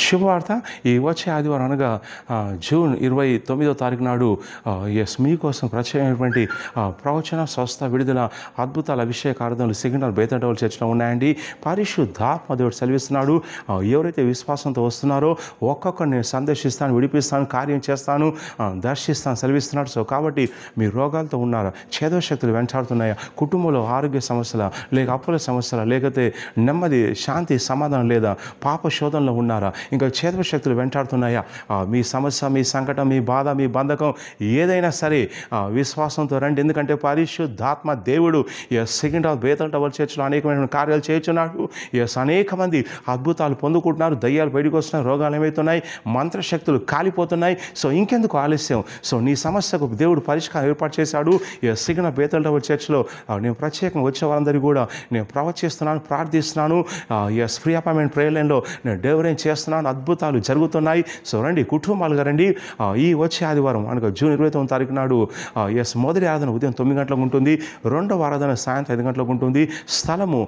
శుభవార్త. ఈ వచ్చే ఆదివారం అనగా జూన్ 29వ తారీఖు నాడు మీకోసం ప్రత్యేకమైనటువంటి ప్రవచన, స్వస్థ, విడుదల, అద్భుతాల అభిషేక ఆరాధనలు సిగ్నల్ బేతంటోల్ చర్చిలో ఉన్నాయండి. పరిశుద్ధాత్మ దేవుడు సెలవిస్తున్నాడు. ఎవరైతే విశ్వాసంతో వస్తున్నారో ఒక్కొక్కరిని నేను సందర్శిస్తాను, విడిపిస్తాను, కార్యం చేస్తాను, దర్శిస్తాను సెలవిస్తున్నాడు. సో కాబట్టి మీ రోగాలతో ఉన్నారా, చేదో శక్తులు వెంటాడుతున్నాయా, కుటుంబంలో ఆరోగ్య సమస్యల, లేక అప్పుల సమస్యల, లేకపోతే నెమ్మది, శాంతి, సమాధానం లేదా, పాప శోధనలో ఉన్నారా, ఇంకా చేదో శక్తులు వెంటాడుతున్నాయా, మీ సమస్య, మీ సంకటం, మీ బాధ, మీ బంధకం ఏదైనా సరే విశ్వాసంతో రండి. ఎందుకంటే పరిశుద్ధాత్మ దేవుడు సెకండ్ ఆఫ్ బేతల్ టవర్ చర్చ్లో అనేకమైన కార్యాలు చేస్తున్నాడు. అనేక మంది అద్భుతాలు పొందుకుంటున్నారు, దయ్యాలు బయటకు వస్తున్నాయి, రోగాలు ఏమవుతున్నాయి, మంత్రశక్తులు కాలిపోతున్నాయి. సో ఇంకెందుకు ఆలస్యం? సో నీ సమస్యకు దేవుడు పరిష్కారం ఏర్పాటు చేశాడు. సెకండ్ ఆఫ్ బేతల్ టవర్ చర్చ్లో నేను ప్రత్యేకంగా వచ్చే వారందరికీ కూడా నేను ప్రవచిస్తున్నాను, ప్రార్థిస్తున్నాను. ఫ్రీ అపాయింట్మెంట్ ప్రేయర్ లైన్లో నేను డెలివరీ చేస్తున్నాను, అద్భుతాలు జరుగుతున్నాయి. సో రండి, కుటుంబాలుగా రండి. ఈ వచ్చే ఆదివారం అనగా జూన్ 29వ తారీఖు నాడు మొదటి ఆరాధన ఉదయం 9 గంటలకు ఉంటుంది, రెండవ ఆరాధన సాయంత్రం 5 గంటలకు ఉంటుంది. స్థలము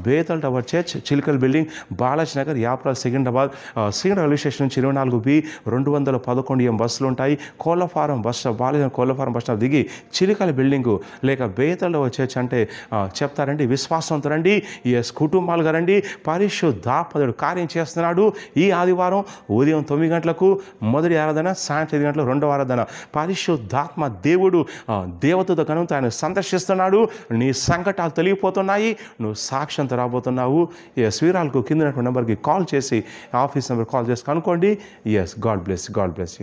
Bethel tower church, Chilikal building, Balaji Nagar, Yapral, Secunderabad. Secunderabad railway station నుంచి 24B 211 బస్సులు ఉంటాయి. కోళ్ళఫారం బస్ స్టాప్, బాలాజీ కోళ్ళఫారం బస్ స్టాప్ దిగి చిలికల్ బిల్డింగు లేక బేతల్ టవర్ చర్చ్ అంటే చెప్తారండి. విశ్వాసంతో రండి, కుటుంబాలుగా రండి. పరిశుద్ధాత్ముడు కార్యం చేస్తున్నాడు. ఈ ఆదివారం ఉదయం 9 గంటలకు మొదటి ఆరాధన, సాయంత్రం 5 గంటలకు రెండవ ఆరాధన. పరిశుద్ధాత్మ దేవుడు దేవదూత గణంతో ఆయన సందర్శిస్తున్నాడు. నీ సంకటాలు తొలగిపోతున్నాయి, నువ్వు సాక్ష్యంతో రాబోతున్నావు. వీరాలకు కింద నెంబర్కి కాల్ చేసి, ఆఫీస్ నెంబర్ కాల్ చేసి కనుక్కోండి. God bless you.